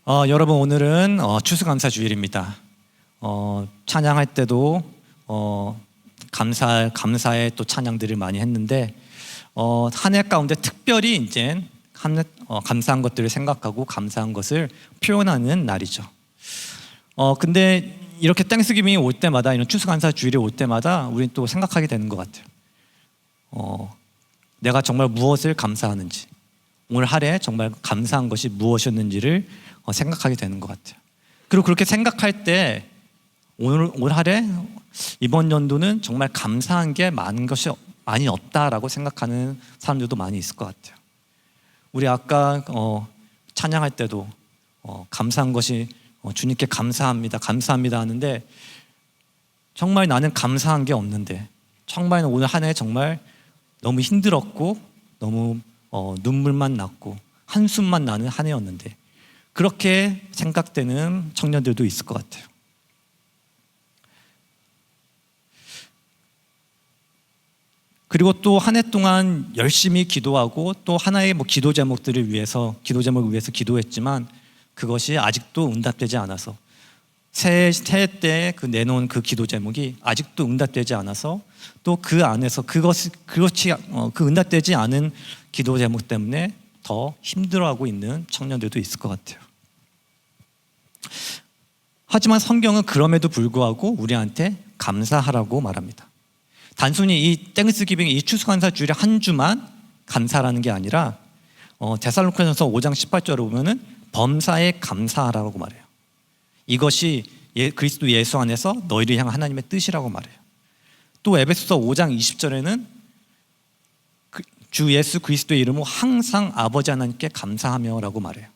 여러분 오늘은 추수감사 주일입니다. 찬양할 때도 감사의 또 찬양들을 많이 했는데 한 해 가운데 특별히 이제 감사한 것들을 생각하고 감사한 것을 표현하는 날이죠. 근데 이렇게 땡스기빙이 올 때마다, 이런 추수감사 주일이 올 때마다 우리는 또 생각하게 되는 것 같아요. 내가 정말 무엇을 감사하는지, 오늘 하루에 정말 감사한 것이 무엇이었는지를 생각하게 되는 것 같아요. 그리고 그렇게 생각할 때 오늘 하루에 이번 연도는 정말 감사한 게 많은 것이 많이 없다라고 생각하는 사람들도 많이 있을 것 같아요. 우리 아까 찬양할 때도 감사한 것이 주님께 감사합니다, 감사합니다 하는데 정말 나는 감사한 게 없는데, 정말 오늘 한 해 정말 너무 힘들었고 너무 눈물만 났고 한숨만 나는 한 해였는데, 그렇게 생각되는 청년들도 있을 것 같아요. 그리고 또 한 해 동안 열심히 기도하고 또 하나의 기도 제목을 위해서 기도했지만 그것이 아직도 응답되지 않아서, 새해 때 내놓은 그 기도 제목이 아직도 응답되지 않아서 또 그 안에서 그 응답되지 않은 기도 제목 때문에 더 힘들어하고 있는 청년들도 있을 것 같아요. 하지만 성경은 그럼에도 불구하고 우리한테 감사하라고 말합니다. 단순히 이 땡스기빙, 이 추수감사 주일에 한 주만 감사라는 게 아니라 데살로니가전서 5장 18절에 보면은 범사에 감사하라고 말해요. 이것이 그리스도 예수 안에서 너희를 향한 하나님의 뜻이라고 말해요. 또 에베소서 5장 20절에는 주 예수 그리스도의 이름으로 항상 아버지 하나님께 감사하며 라고 말해요.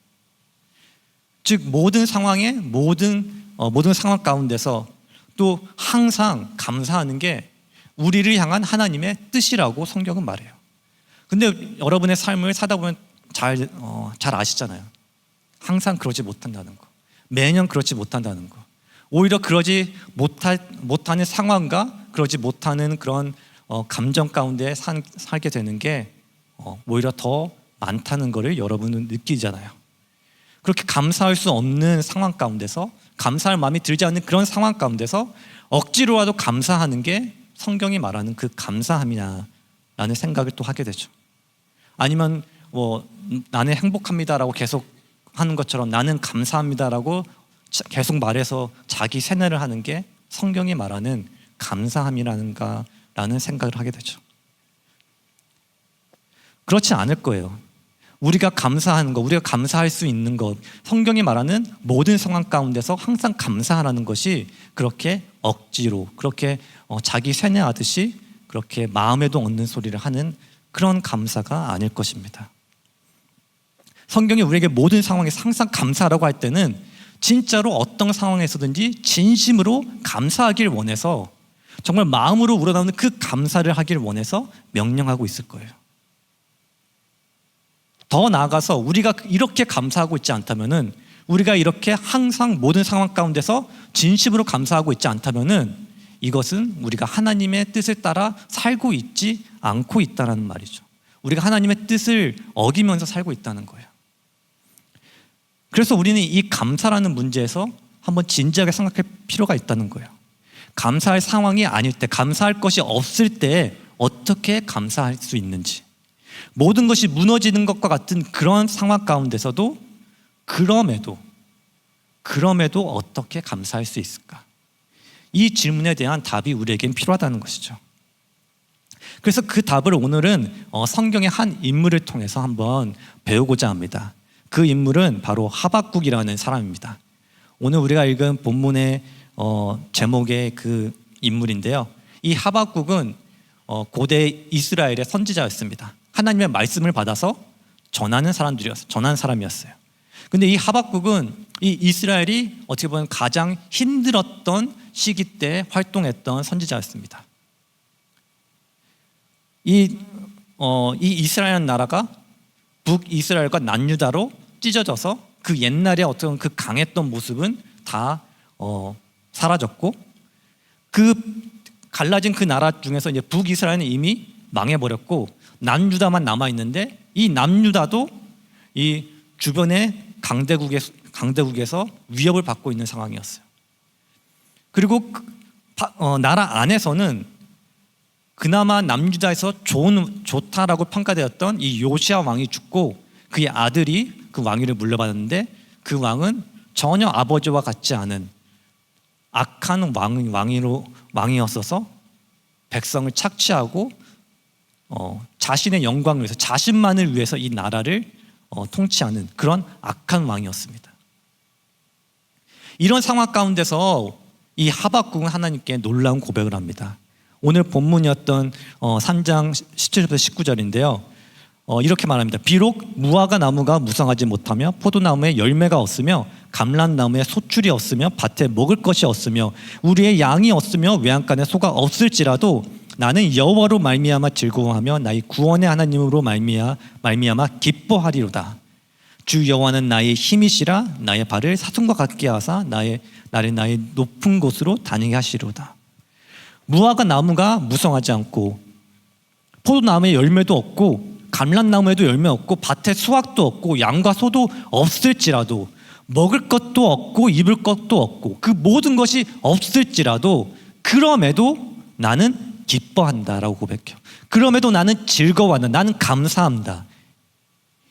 즉 모든 상황에 모든 상황 가운데서 또 항상 감사하는 게 우리를 향한 하나님의 뜻이라고 성경은 말해요. 근데 여러분의 삶을 사다 보면 잘 아시잖아요. 항상 그러지 못한다는 거, 매년 그렇지 못한다는 거, 오히려 그러지 못하는 상황과 그러지 못하는 그런 감정 가운데 살게 되는 게 오히려 더 많다는 것을 여러분은 느끼잖아요. 그렇게 감사할 수 없는 상황 가운데서, 감사할 마음이 들지 않는 그런 상황 가운데서 억지로라도 감사하는 게 성경이 말하는 그 감사함이냐라는 생각을 또 하게 되죠. 아니면 나는 행복합니다라고 계속 하는 것처럼 나는 감사합니다라고 계속 말해서 자기 세뇌를 하는 게 성경이 말하는 감사함이라는가라는 생각을 하게 되죠. 그렇지 않을 거예요. 우리가 감사하는 것, 우리가 감사할 수 있는 것, 성경이 말하는 모든 상황 가운데서 항상 감사하라는 것이 그렇게 억지로, 그렇게 자기 세뇌하듯이 그렇게 마음에도 없는 소리를 하는 그런 감사가 아닐 것입니다. 성경이 우리에게 모든 상황에서 항상 감사하라고 할 때는 진짜로 어떤 상황에서든지 진심으로 감사하길 원해서, 정말 마음으로 우러나오는 그 감사를 하길 원해서 명령하고 있을 거예요. 더 나아가서 우리가 이렇게 감사하고 있지 않다면은, 우리가 이렇게 항상 모든 상황 가운데서 진심으로 감사하고 있지 않다면은 이것은 우리가 하나님의 뜻을 따라 살고 있지 않고 있다는 말이죠. 우리가 하나님의 뜻을 어기면서 살고 있다는 거예요. 그래서 우리는 이 감사라는 문제에서 한번 진지하게 생각할 필요가 있다는 거예요. 감사할 상황이 아닐 때, 감사할 것이 없을 때 어떻게 감사할 수 있는지, 모든 것이 무너지는 것과 같은 그런 상황 가운데서도 그럼에도 어떻게 감사할 수 있을까? 이 질문에 대한 답이 우리에겐 필요하다는 것이죠. 그래서 그 답을 오늘은 성경의 한 인물을 통해서 한번 배우고자 합니다. 그 인물은 바로 하박국이라는 사람입니다. 오늘 우리가 읽은 본문의 제목의 그 인물인데요, 이 하박국은 고대 이스라엘의 선지자였습니다. 하나님의 말씀을 받아서 전하는 사람이었어요. 근데 이 하박국은 이 이스라엘이 어떻게 보면 가장 힘들었던 시기 때 활동했던 선지자였습니다. 이 이스라엘 나라가 북이스라엘과 남유다로 찢어져서 그 옛날에 어떤 그 강했던 모습은 다 사라졌고, 그 갈라진 그 나라 중에서 이제 북이스라엘은 이미 망해버렸고 남유다만 남아있는데, 이 남유다도 이 주변의 강대국에서 위협을 받고 있는 상황이었어요. 그리고 나라 안에서는 그나마 남유다에서 좋다라고 평가되었던 이 요시야 왕이 죽고 그의 아들이 그 왕위를 물려받았는데 그 왕은 전혀 아버지와 같지 않은 악한 왕이었어서 백성을 착취하고 자신의 영광을 위해서, 자신만을 위해서 이 나라를 통치하는 그런 악한 왕이었습니다. 이런 상황 가운데서 이 하박국은 하나님께 놀라운 고백을 합니다. 오늘 본문이었던 3장 17절부터 19절인데요. 이렇게 말합니다. 비록 무화과 나무가 무성하지 못하며 포도나무에 열매가 없으며 감람나무에 소출이 없으며 밭에 먹을 것이 없으며 우리의 양이 없으며 외양간에 소가 없을지라도 나는 여호와로 말미암아 즐거워하며 나의 구원의 하나님으로 말미암아 기뻐하리로다. 주 여호와는 나의 힘이시라. 나의 발을 사슴과 같게 하사 나를 나의 높은 곳으로 다니게 하시리로다. 무화과 나무가 무성하지 않고 포도나무에 열매도 없고 감람나무에도 열매 없고 밭에 수확도 없고 양과 소도 없을지라도, 먹을 것도 없고 입을 것도 없고 그 모든 것이 없을지라도 그럼에도 나는 기뻐한다라고 고백해요. 그럼에도 나는 즐거워한다. 나는 감사합니다.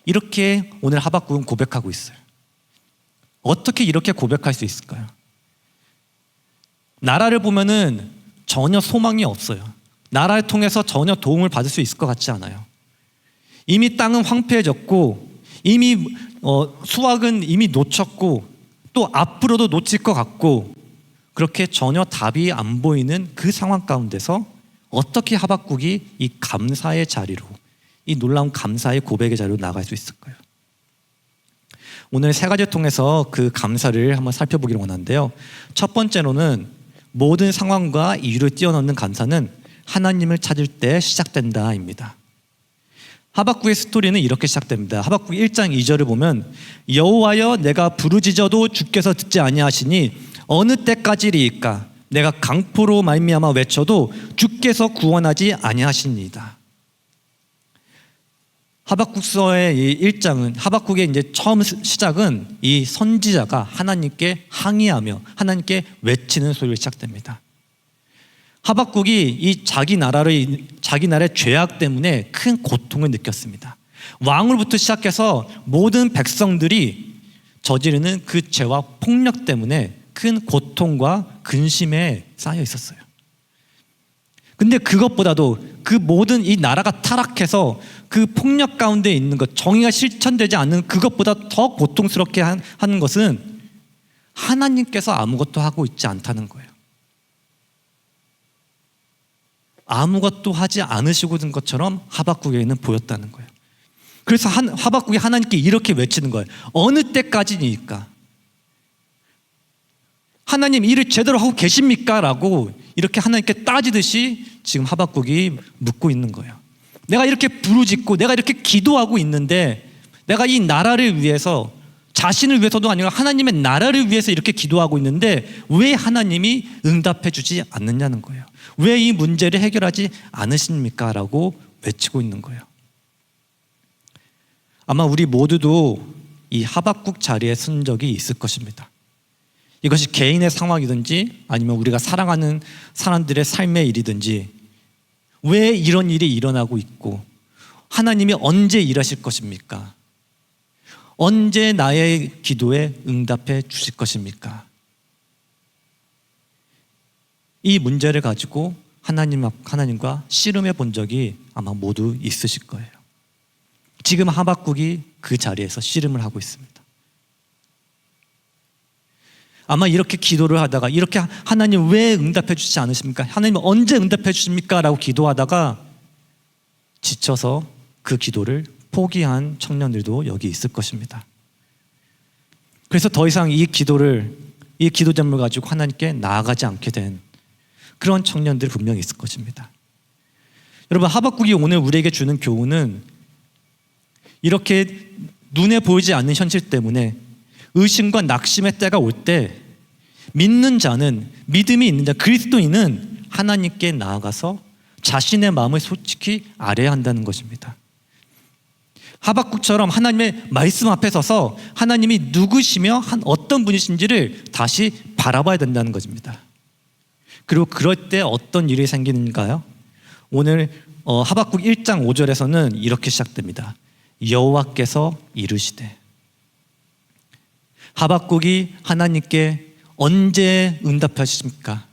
이렇게 오늘 하박국은 고백하고 있어요. 어떻게 이렇게 고백할 수 있을까요? 나라를 보면은 전혀 소망이 없어요. 나라를 통해서 전혀 도움을 받을 수 있을 것 같지 않아요. 이미 땅은 황폐해졌고 이미 수확은 이미 놓쳤고 또 앞으로도 놓칠 것 같고 그렇게 전혀 답이 안 보이는 그 상황 가운데서 어떻게 하박국이 이 감사의 자리로, 이 놀라운 감사의 고백의 자리로 나갈 수 있을까요? 오늘 세 가지를 통해서 그 감사를 한번 살펴보기를 원하는데요. 첫 번째로는 모든 상황과 이유를 뛰어넘는 감사는 하나님을 찾을 때 시작된다입니다. 하박국의 스토리는 이렇게 시작됩니다. 하박국 1장 2절을 보면 여호와여 내가 부르짖어도 주께서 듣지 아니하시니 어느 때까지리이까 내가 강포로 말미암아 외쳐도 주께서 구원하지 아니하시니이다. 하박국서의 이 1장은 하박국의 이제 처음 시작은 이 선지자가 하나님께 항의하며 하나님께 외치는 소리로 시작됩니다. 하박국이 이 자기 나라의 죄악 때문에 큰 고통을 느꼈습니다. 왕으로부터 시작해서 모든 백성들이 저지르는 그 죄와 폭력 때문에 큰 고통과 근심에 쌓여 있었어요. 근데 그것보다도 그 모든 이 나라가 타락해서 그 폭력 가운데 있는 것, 정의가 실천되지 않는 그것보다 더 고통스럽게 하는 것은 하나님께서 아무것도 하고 있지 않다는 거예요. 아무것도 하지 않으시고 있는 것처럼 하박국에는 보였다는 거예요. 그래서 하박국이 하나님께 이렇게 외치는 거예요. 어느 때까지니까? 하나님 일을 제대로 하고 계십니까? 라고 이렇게 하나님께 따지듯이 지금 하박국이 묻고 있는 거예요. 내가 이렇게 부르짖고 내가 이렇게 기도하고 있는데 내가 이 나라를 위해서, 자신을 위해서도 아니라 하나님의 나라를 위해서 이렇게 기도하고 있는데 왜 하나님이 응답해 주지 않느냐는 거예요. 왜 이 문제를 해결하지 않으십니까? 라고 외치고 있는 거예요. 아마 우리 모두도 이 하박국 자리에 선 적이 있을 것입니다. 이것이 개인의 상황이든지 아니면 우리가 사랑하는 사람들의 삶의 일이든지 왜 이런 일이 일어나고 있고 하나님이 언제 일하실 것입니까? 언제 나의 기도에 응답해 주실 것입니까? 이 문제를 가지고 하나님과 씨름해 본 적이 아마 모두 있으실 거예요. 지금 하박국이 그 자리에서 씨름을 하고 있습니다. 아마 이렇게 기도를 하다가 이렇게 하나님 왜 응답해 주시지 않으십니까? 하나님 언제 응답해 주십니까? 라고 기도하다가 지쳐서 그 기도를 포기한 청년들도 여기 있을 것입니다. 그래서 더 이상 이 기도 제목을 가지고 하나님께 나아가지 않게 된 그런 청년들이 분명히 있을 것입니다. 여러분, 하박국이 오늘 우리에게 주는 교훈은 이렇게 눈에 보이지 않는 현실 때문에 의심과 낙심의 때가 올 때 믿는 자는, 믿음이 있는 자, 그리스도인은 하나님께 나아가서 자신의 마음을 솔직히 아뢰야 한다는 것입니다. 하박국처럼 하나님의 말씀 앞에 서서 하나님이 누구시며 어떤 분이신지를 다시 바라봐야 된다는 것입니다. 그리고 그럴 때 어떤 일이 생기는가요? 오늘 하박국 1장 5절에서는 이렇게 시작됩니다. 여호와께서 이르시되. 하박국이 하나님께 언제 응답하십니까?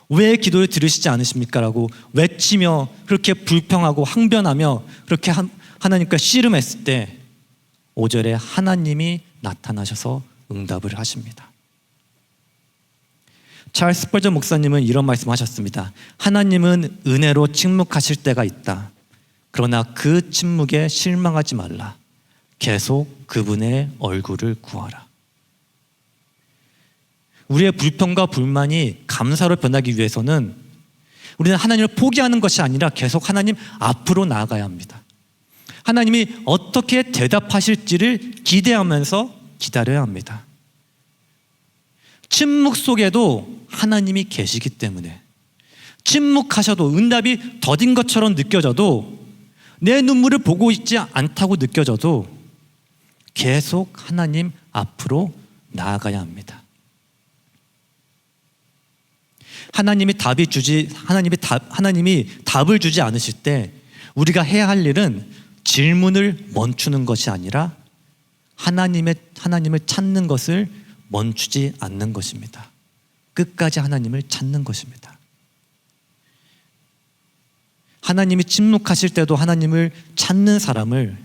왜 기도를 들으시지 않으십니까? 라고 외치며 그렇게 불평하고 항변하며 그렇게 하나님과 씨름했을 때 5절에 하나님이 나타나셔서 응답을 하십니다. 찰스 스펄전 목사님은 이런 말씀하셨습니다. 하나님은 은혜로 침묵하실 때가 있다. 그러나 그 침묵에 실망하지 말라. 계속 그분의 얼굴을 구하라. 우리의 불평과 불만이 감사로 변하기 위해서는 우리는 하나님을 포기하는 것이 아니라 계속 하나님 앞으로 나아가야 합니다. 하나님이 어떻게 대답하실지를 기대하면서 기다려야 합니다. 침묵 속에도 하나님이 계시기 때문에 침묵하셔도 응답이 더딘 것처럼 느껴져도 내 눈물을 보고 있지 않다고 느껴져도 계속 하나님 앞으로 나아가야 합니다. 하나님이 답을 주지 않으실 때 우리가 해야 할 일은 질문을 멈추는 것이 아니라 하나님을 찾는 것을 멈추지 않는 것입니다. 끝까지 하나님을 찾는 것입니다. 하나님이 침묵하실 때도 하나님을 찾는 사람을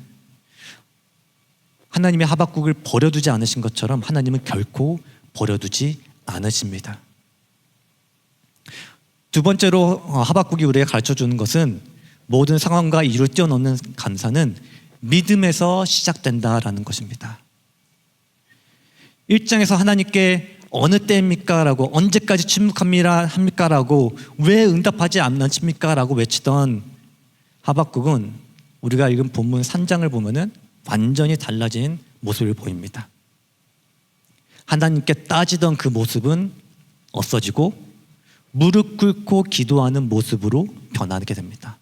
하나님의 하박국을 버려두지 않으신 것처럼 하나님은 결코 버려두지 않으십니다. 두 번째로 하박국이 우리에게 가르쳐주는 것은 모든 상황과 이를 뛰어넘는 감사는 믿음에서 시작된다라는 것입니다. 1장에서 하나님께 어느 때입니까? 라고 언제까지 침묵합니까? 라고 왜 응답하지 않습니까? 라고 외치던 하박국은 우리가 읽은 본문 3장을 보면은 완전히 달라진 모습을 보입니다. 하나님께 따지던 그 모습은 없어지고 무릎 꿇고 기도하는 모습으로 변하게 됩니다.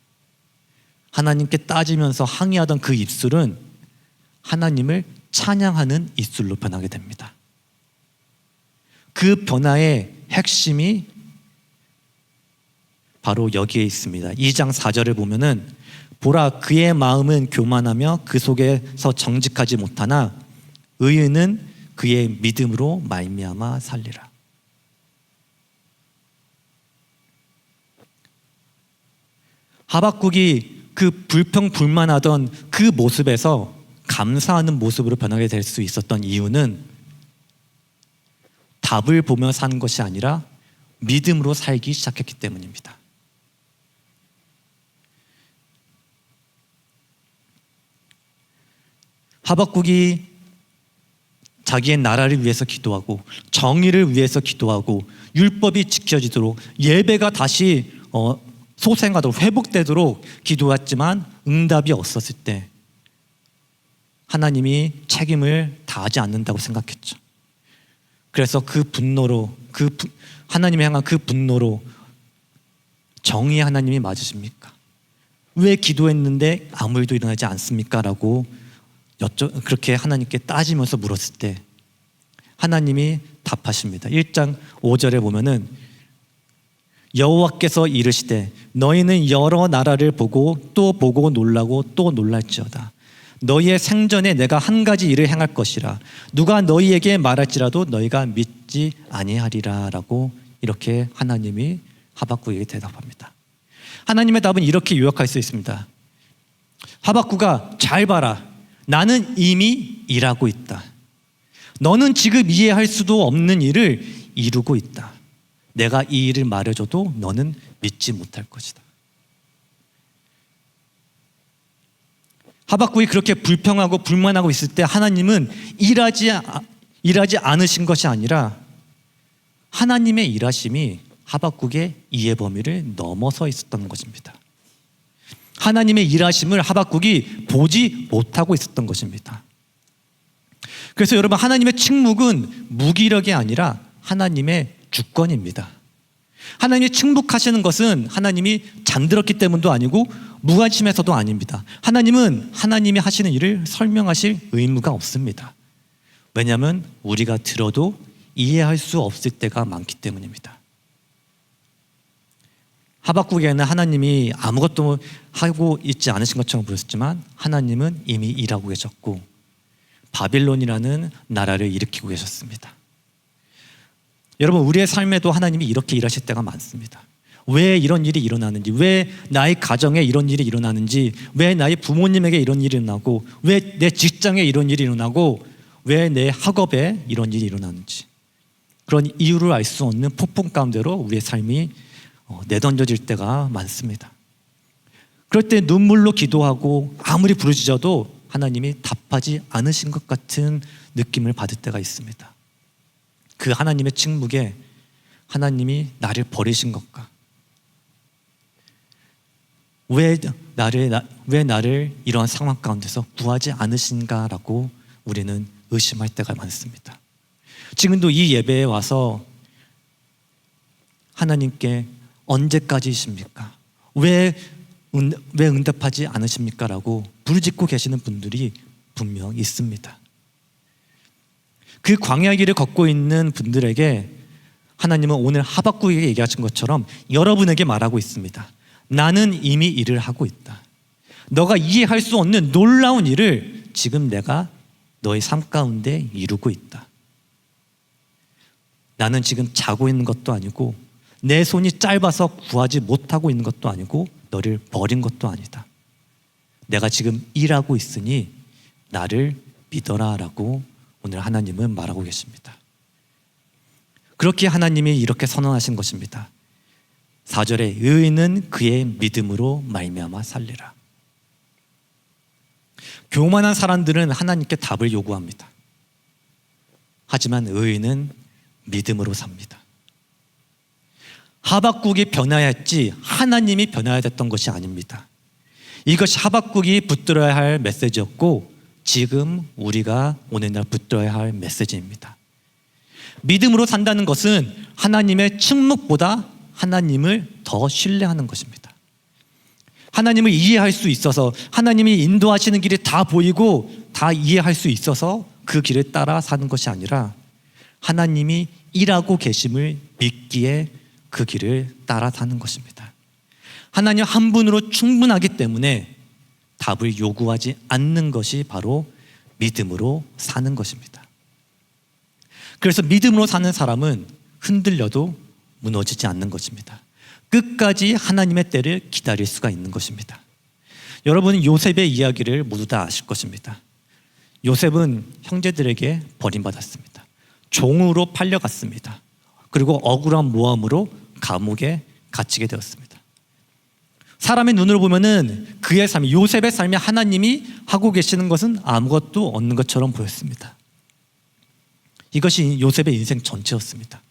하나님께 따지면서 항의하던 그 입술은 하나님을 찬양하는 입술로 변하게 됩니다. 그 변화의 핵심이 바로 여기에 있습니다. 2장 4절을 보면은 보라 그의 마음은 교만하며 그 속에서 정직하지 못하나 의인은 그의 믿음으로 말미암아 살리라. 하박국이 그 불평불만하던 그 모습에서 감사하는 모습으로 변하게 될 수 있었던 이유는 답을 보며 사는 것이 아니라 믿음으로 살기 시작했기 때문입니다. 하박국이 자기의 나라를 위해서 기도하고 정의를 위해서 기도하고 율법이 지켜지도록 예배가 다시 소생하도록 회복되도록 기도했지만 응답이 없었을 때 하나님이 책임을 다하지 않는다고 생각했죠. 그래서 그 분노로 하나님을 향한 그 분노로 정의의 하나님이 맞으십니까? 왜 기도했는데 아무 일도 일어나지 않습니까? 라고 그렇게 하나님께 따지면서 물었을 때 하나님이 답하십니다. 1장 5절에 보면은 여호와께서 이르시되 너희는 여러 나라를 보고 또 보고 놀라고 또 놀랄지어다. 너희의 생전에 내가 한 가지 일을 행할 것이라. 누가 너희에게 말할지라도 너희가 믿지 아니하리라. 라고 이렇게 하나님이 하박국에게 대답합니다. 하나님의 답은 이렇게 요약할 수 있습니다. 하박국아 잘 봐라. 나는 이미 일하고 있다. 너는 지금 이해할 수도 없는 일을 이루고 있다. 내가 이 일을 말해줘도 너는 믿지 못할 것이다. 하박국이 그렇게 불평하고 불만하고 있을 때 하나님은 일하지 않으신 것이 아니라 하나님의 일하심이 하박국의 이해 범위를 넘어서 있었던 것입니다. 하나님의 일하심을 하박국이 보지 못하고 있었던 것입니다. 그래서 여러분 하나님의 침묵은 무기력이 아니라 하나님의 주권입니다. 하나님이 침묵하시는 것은 하나님이 잠들었기 때문도 아니고 무관심해서도 아닙니다. 하나님은 하나님이 하시는 일을 설명하실 의무가 없습니다. 왜냐하면 우리가 들어도 이해할 수 없을 때가 많기 때문입니다. 하박국에는 하나님이 아무것도 하고 있지 않으신 것처럼 보였지만 하나님은 이미 일하고 계셨고 바빌론이라는 나라를 일으키고 계셨습니다. 여러분, 우리의 삶에도 하나님이 이렇게 일하실 때가 많습니다. 왜 이런 일이 일어나는지, 왜 나의 가정에 이런 일이 일어나는지, 왜 나의 부모님에게 이런 일이 일어나고, 왜 내 직장에 이런 일이 일어나고, 왜 내 학업에 이런 일이 일어나는지, 그런 이유를 알 수 없는 폭풍 가운데로 우리의 삶이 내던져질 때가 많습니다. 그럴 때 눈물로 기도하고 아무리 부르짖어도 하나님이 답하지 않으신 것 같은 느낌을 받을 때가 있습니다. 그 하나님의 침묵에 하나님이 나를 버리신 것과 왜 나를 이러한 상황 가운데서 구하지 않으신가라고 우리는 의심할 때가 많습니다. 지금도 이 예배에 와서 하나님께 언제까지이십니까? 왜 응답하지 않으십니까? 라고 부르짖고 계시는 분들이 분명 있습니다. 그 광야 길을 걷고 있는 분들에게 하나님은 오늘 하박국에게 얘기하신 것처럼 여러분에게 말하고 있습니다. 나는 이미 일을 하고 있다. 너가 이해할 수 없는 놀라운 일을 지금 내가 너의 삶 가운데 이루고 있다. 나는 지금 자고 있는 것도 아니고 내 손이 짧아서 구하지 못하고 있는 것도 아니고 너를 버린 것도 아니다. 내가 지금 일하고 있으니 나를 믿어라 라고 오늘 하나님은 말하고 계십니다. 그렇게 하나님이 이렇게 선언하신 것입니다. 4절에 의인은 그의 믿음으로 말미암아 살리라. 교만한 사람들은 하나님께 답을 요구합니다. 하지만 의인은 믿음으로 삽니다. 하박국이 변화해야 했지 하나님이 변화해야 됐던 것이 아닙니다. 이것이 하박국이 붙들어야 할 메시지였고 지금 우리가 오늘날 붙들어야 할 메시지입니다. 믿음으로 산다는 것은 하나님의 침묵보다 하나님을 더 신뢰하는 것입니다. 하나님을 이해할 수 있어서 하나님이 인도하시는 길이 다 보이고 다 이해할 수 있어서 그 길을 따라 사는 것이 아니라 하나님이 일하고 계심을 믿기에 그 길을 따라 사는 것입니다. 하나님 한 분으로 충분하기 때문에 답을 요구하지 않는 것이 바로 믿음으로 사는 것입니다. 그래서 믿음으로 사는 사람은 흔들려도 무너지지 않는 것입니다. 끝까지 하나님의 때를 기다릴 수가 있는 것입니다. 여러분은 요셉의 이야기를 모두 다 아실 것입니다. 요셉은 형제들에게 버림받았습니다. 종으로 팔려갔습니다. 그리고 억울한 모함으로 감옥에 갇히게 되었습니다. 사람의 눈으로 보면은 그의 삶, 요셉의 삶이 하나님이 하고 계시는 것은 아무것도 없는 것처럼 보였습니다. 이것이 요셉의 인생 전체였습니다.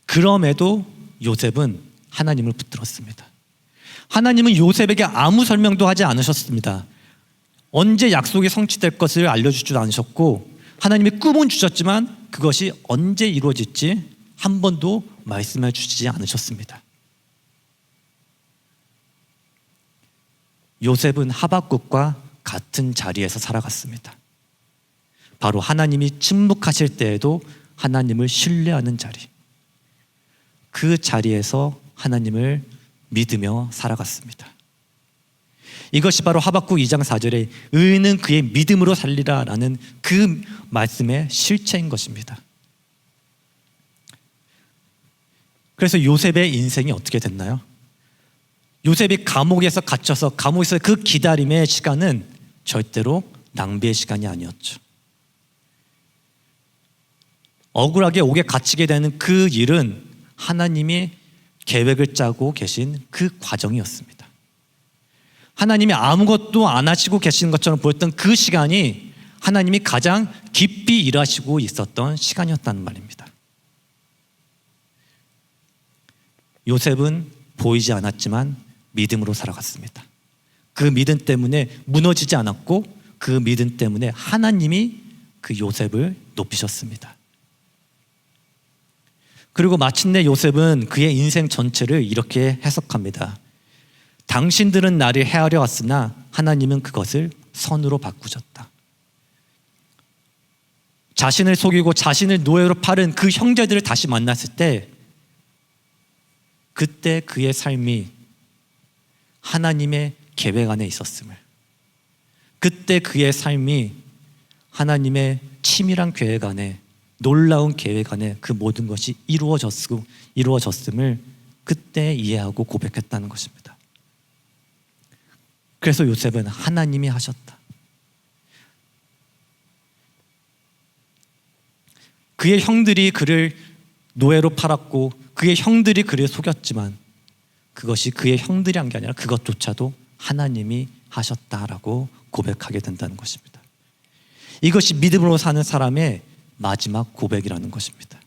그럼에도 요셉은 하나님을 붙들었습니다. 하나님은 요셉에게 아무 설명도 하지 않으셨습니다. 언제 약속이 성취될 것을 알려주지도 않으셨고 하나님이 꿈은 주셨지만 그것이 언제 이루어질지 한 번도 말씀해 주시지 않으셨습니다. 요셉은 하박국과 같은 자리에서 살아갔습니다. 바로 하나님이 침묵하실 때에도 하나님을 신뢰하는 자리, 그 자리에서 하나님을 믿으며 살아갔습니다. 이것이 바로 하박국 2장 4절에 의인은 그의 믿음으로 살리라 라는 그 말씀의 실체인 것입니다. 그래서 요셉의 인생이 어떻게 됐나요? 요셉이 감옥에서 갇혀서 감옥에서 그 기다림의 시간은 절대로 낭비의 시간이 아니었죠. 억울하게 옥에 갇히게 되는 그 일은 하나님이 계획을 짜고 계신 그 과정이었습니다. 하나님이 아무것도 안 하시고 계시는 것처럼 보였던 그 시간이 하나님이 가장 깊이 일하시고 있었던 시간이었다는 말입니다. 요셉은 보이지 않았지만 믿음으로 살아갔습니다. 그 믿음 때문에 무너지지 않았고 그 믿음 때문에 하나님이 그 요셉을 높이셨습니다. 그리고 마침내 요셉은 그의 인생 전체를 이렇게 해석합니다. 당신들은 나를 해하려 왔으나 하나님은 그것을 선으로 바꾸셨다. 자신을 속이고 자신을 노예로 팔은 그 형제들을 다시 만났을 때 그때 그의 삶이 하나님의 계획 안에 있었음을, 그때 그의 삶이 하나님의 치밀한 계획 안에, 놀라운 계획 안에 그 모든 것이 이루어졌음을 그때 이해하고 고백했다는 것입니다. 그래서 요셉은 하나님이 하셨다. 그의 형들이 그를 노예로 팔았고 그의 형들이 그를 속였지만 그것이 그의 형들이 한 게 아니라 그것조차도 하나님이 하셨다라고 고백하게 된다는 것입니다. 이것이 믿음으로 사는 사람의 마지막 고백이라는 것입니다.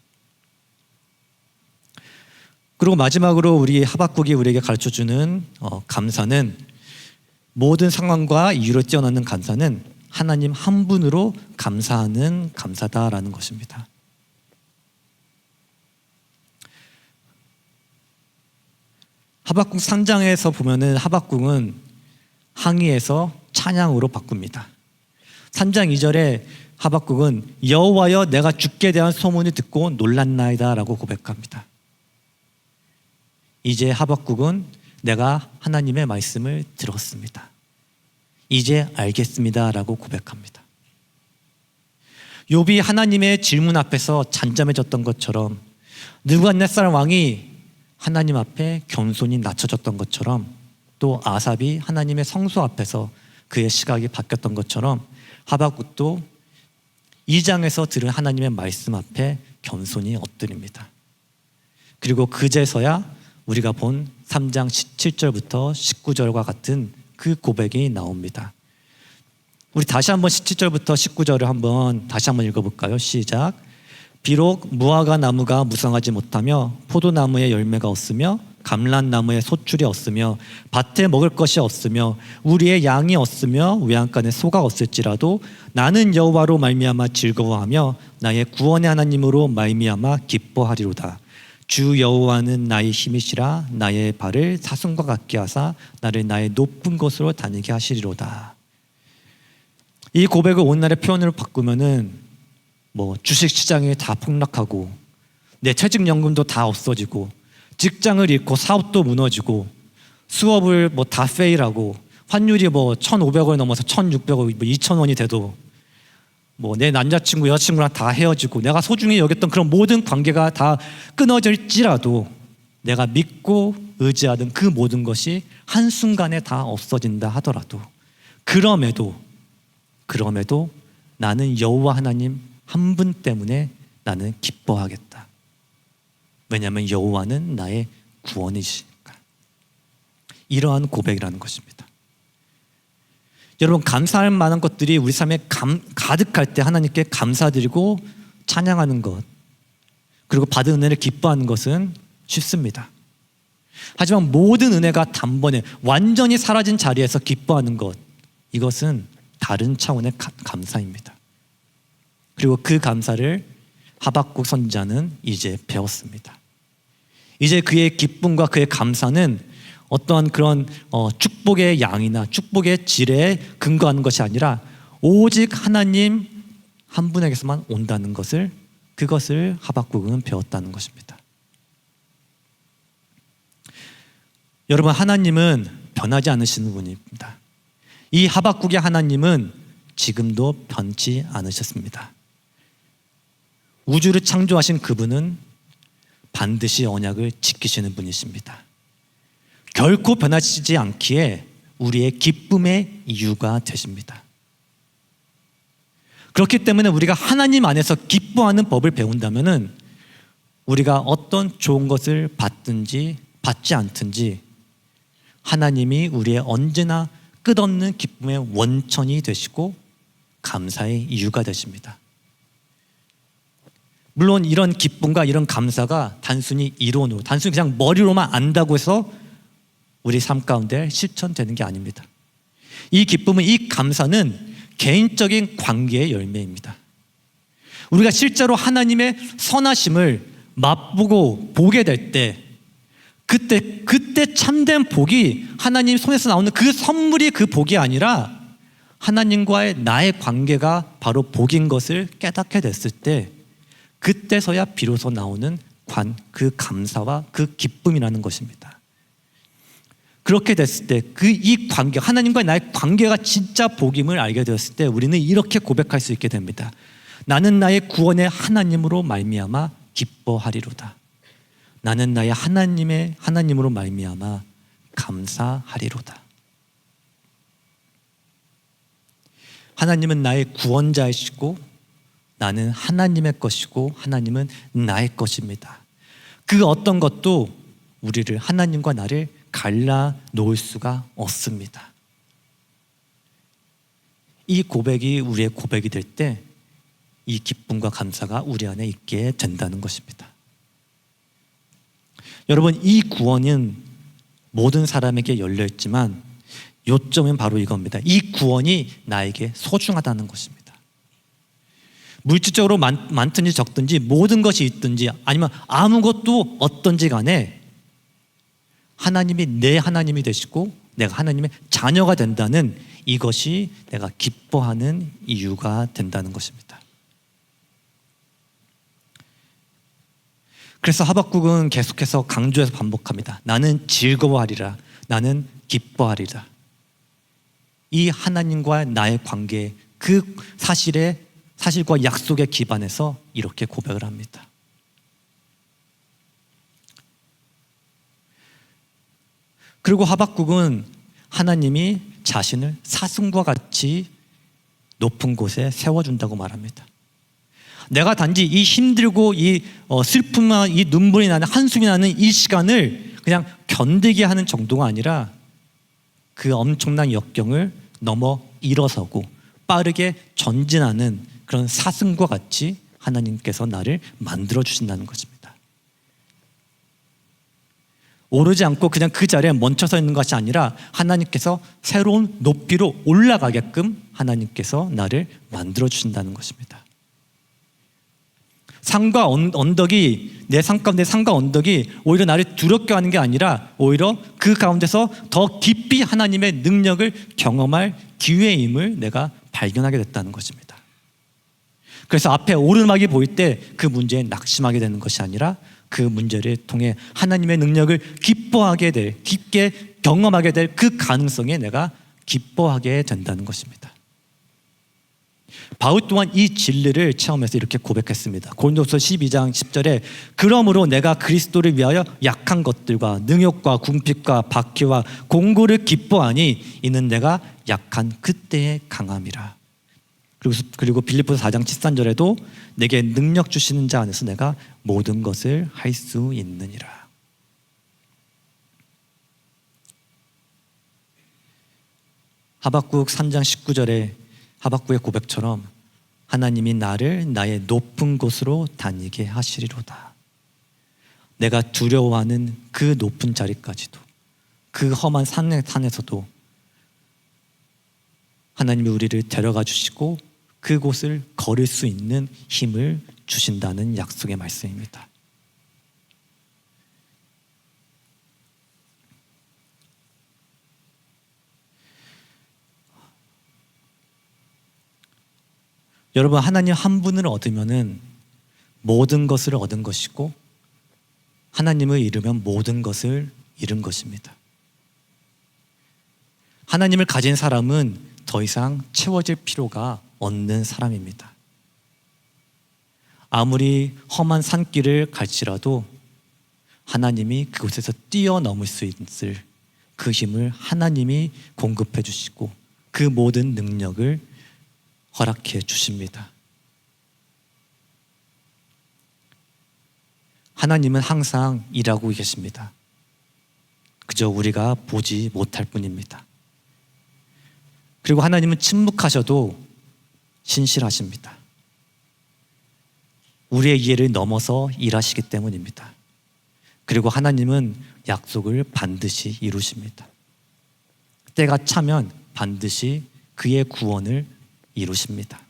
그리고 마지막으로 우리 하박국이 우리에게 가르쳐주는 감사는, 모든 상황과 이유를 뛰어넘는 감사는 하나님 한 분으로 감사하는 감사다라는 것입니다. 하박국 3장에서 보면은 하박국은 항의에서 찬양으로 바꿉니다. 3장 2절에 하박국은 여호와여 내가 주께 대한 소문을 듣고 놀랐나이다 라고 고백합니다. 이제 하박국은 내가 하나님의 말씀을 들었습니다. 이제 알겠습니다 라고 고백합니다. 욥이 하나님의 질문 앞에서 잠잠해졌던 것처럼, 느부갓네살 왕이 하나님 앞에 겸손히 낮춰졌던 것처럼, 또 아삽이 하나님의 성소 앞에서 그의 시각이 바뀌었던 것처럼 하박국도 2장에서 들은 하나님의 말씀 앞에 겸손히 엎드립니다. 그리고 그제서야 우리가 본 3장 17절부터 19절과 같은 그 고백이 나옵니다. 우리 다시 한번 17절부터 19절을 한번 다시 한번 읽어볼까요? 시작. 비록 무화과 나무가 무성하지 못하며 포도나무에 열매가 없으며 감람나무에 소출이 없으며 밭에 먹을 것이 없으며 우리의 양이 없으며 외양간에 소가 없을지라도 나는 여호와로 말미암아 즐거워하며 나의 구원의 하나님으로 말미암아 기뻐하리로다. 주 여호와는 나의 힘이시라. 나의 발을 사슴과 같게 하사 나를 나의 높은 곳으로 다니게 하시리로다. 이 고백을 오늘날의 표현으로 바꾸면은 주식시장이 다 폭락하고 내 퇴직연금도 다 없어지고 직장을 잃고 사업도 무너지고 수업을 다 페일하고 환율이 1,500원 넘어서 1,600원, 2,000원이 돼도 내 남자친구, 여자친구랑 다 헤어지고 내가 소중히 여겼던 그런 모든 관계가 다 끊어질지라도 내가 믿고 의지하던 그 모든 것이 한순간에 다 없어진다 하더라도 그럼에도 나는 여호와 하나님 한 분 때문에 나는 기뻐하겠다. 왜냐하면 여호와는 나의 구원이시니까. 이러한 고백이라는 것입니다. 여러분, 감사할 만한 것들이 우리 삶에 가득할 때 하나님께 감사드리고 찬양하는 것, 그리고 받은 은혜를 기뻐하는 것은 쉽습니다. 하지만 모든 은혜가 단번에 완전히 사라진 자리에서 기뻐하는 것, 이것은 다른 차원의 감사입니다. 그리고 그 감사를 하박국 선지자는 이제 배웠습니다. 이제 그의 기쁨과 그의 감사는 어떠한 그런 축복의 양이나 축복의 질에 근거하는 것이 아니라 오직 하나님 한 분에게서만 온다는 것을, 그것을 하박국은 배웠다는 것입니다. 여러분, 하나님은 변하지 않으시는 분입니다. 이 하박국의 하나님은 지금도 변치 않으셨습니다. 우주를 창조하신 그분은 반드시 언약을 지키시는 분이십니다. 결코 변하시지 않기에 우리의 기쁨의 이유가 되십니다. 그렇기 때문에 우리가 하나님 안에서 기뻐하는 법을 배운다면 우리가 어떤 좋은 것을 받든지 받지 않든지 하나님이 우리의 언제나 끝없는 기쁨의 원천이 되시고 감사의 이유가 되십니다. 물론 이런 기쁨과 이런 감사가 단순히 이론으로, 단순히 그냥 머리로만 안다고 해서 우리 삶 가운데 실천되는 게 아닙니다. 이 기쁨은, 이 감사는 개인적인 관계의 열매입니다. 우리가 실제로 하나님의 선하심을 맛보고 보게 될 때 그때 참된 복이 하나님 손에서 나오는 그 선물이 그 복이 아니라 하나님과의 나의 관계가 바로 복인 것을 깨닫게 됐을 때 그때서야 비로소 나오는 그 감사와 그 기쁨이라는 것입니다. 그렇게 됐을 때 이 관계, 하나님과 나의 관계가 진짜 복임을 알게 되었을 때 우리는 이렇게 고백할 수 있게 됩니다. 나는 나의 구원의 하나님으로 말미암아 기뻐하리로다. 나는 나의 하나님으로 말미암아 감사하리로다. 하나님은 나의 구원자이시고 나는 하나님의 것이고 하나님은 나의 것입니다. 그 어떤 것도 우리를, 하나님과 나를 갈라 놓을 수가 없습니다. 이 고백이 우리의 고백이 될 때 이 기쁨과 감사가 우리 안에 있게 된다는 것입니다. 여러분, 이 구원은 모든 사람에게 열려 있지만 요점은 바로 이겁니다. 이 구원이 나에게 소중하다는 것입니다. 물질적으로 많든지 적든지 모든 것이 있든지 아니면 아무것도 없든지 간에 하나님이 내 하나님이 되시고 내가 하나님의 자녀가 된다는 이것이 내가 기뻐하는 이유가 된다는 것입니다. 그래서 하박국은 계속해서 강조해서 반복합니다. 나는 즐거워하리라. 나는 기뻐하리라. 이 하나님과 나의 관계, 그 사실과 약속에 기반해서 이렇게 고백을 합니다. 그리고 하박국은 하나님이 자신을 사슴과 같이 높은 곳에 세워준다고 말합니다. 내가 단지 이 힘들고 이 슬픔과 이 눈물이 나는 한숨이 나는 이 시간을 그냥 견디게 하는 정도가 아니라 그 엄청난 역경을 넘어 일어서고 빠르게 전진하는 그런 사슴과 같이 하나님께서 나를 만들어 주신다는 것입니다. 오르지 않고 그냥 그 자리에 멈춰서 있는 것이 아니라 하나님께서 새로운 높이로 올라가게끔 하나님께서 나를 만들어 주신다는 것입니다. 산과 언덕이, 내 산 가운데 산과 언덕이 오히려 나를 두렵게 하는 게 아니라 오히려 그 가운데서 더 깊이 하나님의 능력을 경험할 기회임을 내가 발견하게 됐다는 것입니다. 그래서 앞에 오르막이 보일 때 그 문제에 낙심하게 되는 것이 아니라 그 문제를 통해 하나님의 능력을 기뻐하게 될, 깊게 경험하게 될 그 가능성에 내가 기뻐하게 된다는 것입니다. 바울 또한 이 진리를 체험해서 이렇게 고백했습니다. 고린도서 12장 10절에 그러므로 내가 그리스도를 위하여 약한 것들과 능욕과 궁핍과 박해와 공고를 기뻐하니 이는 내가 약한 그때의 강함이라. 그리고 빌립보서 4장 13절에도 내게 능력 주시는 자 안에서 내가 모든 것을 할 수 있느니라. 하박국 3장 19절에 하박국의 고백처럼 하나님이 나를 나의 높은 곳으로 다니게 하시리로다. 내가 두려워하는 그 높은 자리까지도, 그 험한 산에서도 하나님이 우리를 데려가 주시고 그곳을 걸을 수 있는 힘을 주신다는 약속의 말씀입니다. 여러분, 하나님 한 분을 얻으면은 모든 것을 얻은 것이고 하나님을 잃으면 모든 것을 잃은 것입니다. 하나님을 가진 사람은 더 이상 채워질 필요가 없는 사람입니다. 아무리 험한 산길을 갈지라도 하나님이 그곳에서 뛰어넘을 수 있을 그 힘을 하나님이 공급해 주시고 그 모든 능력을 허락해 주십니다. 하나님은 항상 일하고 계십니다. 그저 우리가 보지 못할 뿐입니다. 그리고 하나님은 침묵하셔도 신실하십니다. 우리의 이해를 넘어서 일하시기 때문입니다. 그리고 하나님은 약속을 반드시 이루십니다. 때가 차면 반드시 그의 구원을 이루십니다.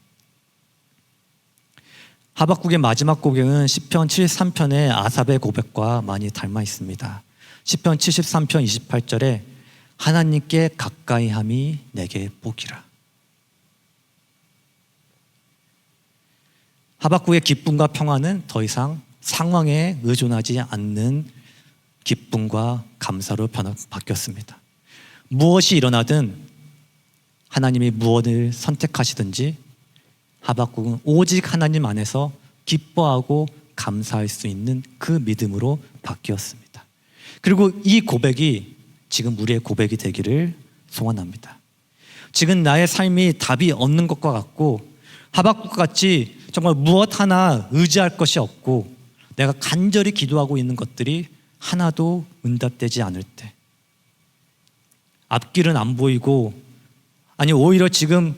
하박국의 마지막 고백은 시편 73편의 아삽의 고백과 많이 닮아 있습니다. 시편 73편 28절에 하나님께 가까이함이 내게 복이라. 하박국의 기쁨과 평화는 더 이상 상황에 의존하지 않는 기쁨과 감사로 바뀌었습니다. 무엇이 일어나든 하나님이 무엇을 선택하시든지 하박국은 오직 하나님 안에서 기뻐하고 감사할 수 있는 그 믿음으로 바뀌었습니다. 그리고 이 고백이 지금 우리의 고백이 되기를 소원합니다. 지금 나의 삶이 답이 없는 것과 같고 하박국 같이 정말 무엇 하나 의지할 것이 없고 내가 간절히 기도하고 있는 것들이 하나도 응답되지 않을 때, 앞길은 안 보이고 아니 오히려 지금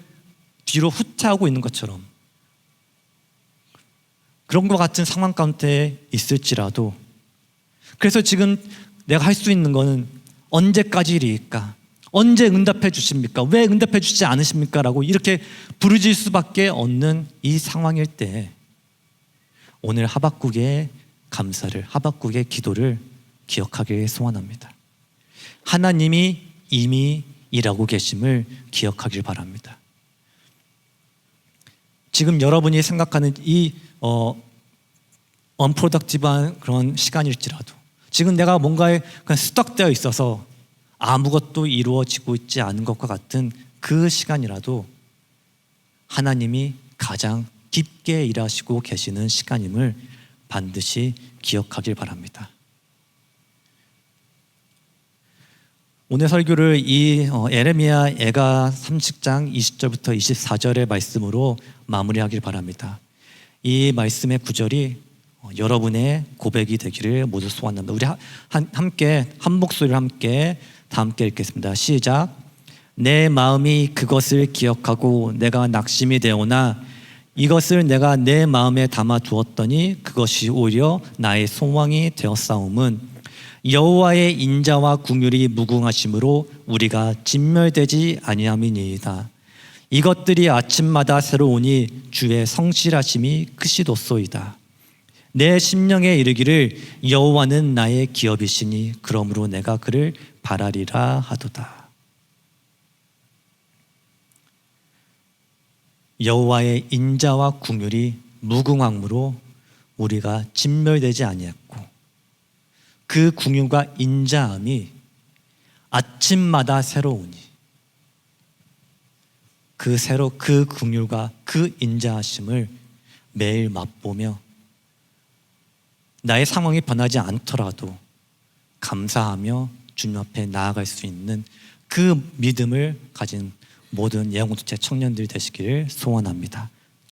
뒤로 후퇴하고 있는 것처럼 그런 것 같은 상황 가운데 있을지라도, 그래서 지금 내가 할 수 있는 거는 언제까지일까? 언제 응답해 주십니까? 왜 응답해 주지 않으십니까? 라고 이렇게 부르질 수밖에 없는 이 상황일 때 오늘 하박국의 감사를, 하박국의 기도를 기억하길 소원합니다. 하나님이 이미 일하고 계심을 기억하길 바랍니다. 지금 여러분이 생각하는 이 언프로덕티브한 그런 시간일지라도, 지금 내가 뭔가에 그냥 스떡되어 있어서 아무것도 이루어지고 있지 않은 것과 같은 그 시간이라도 하나님이 가장 깊게 일하시고 계시는 시간임을 반드시 기억하길 바랍니다. 오늘 설교를 이 에레미야 애가 30장 20절부터 24절의 말씀으로 마무리하길 바랍니다. 이 말씀의 구절이 여러분의 고백이 되기를 모두 소원합니다. 우리 함께 한 목소리로 함께 다 함께 읽겠습니다. 시작. 내 마음이 그것을 기억하고 내가 낙심이 되오나 이것을 내가 내 마음에 담아 두었더니 그것이 오히려 나의 소망이 되었사옴은 여호와의 인자와 긍휼이 무궁하심으로 우리가 진멸되지 아니함이니이다. 이것들이 아침마다 새로우니 주의 성실하심이 크시도소이다. 내 심령에 이르기를 여호와는 나의 기업이시니 그러므로 내가 그를 바라리라 하도다. 여호와의 인자와 긍휼이 무궁함으로 우리가 진멸되지 아니했고 그 긍휼과 인자함이 아침마다 새로우니 그 긍휼과 그 인자하심을 매일 맛보며 나의 상황이 변하지 않더라도 감사하며 주님 앞에 나아갈 수 있는 그 믿음을 가진 모든 예언공동체 청년들이 되시기를 소원합니다.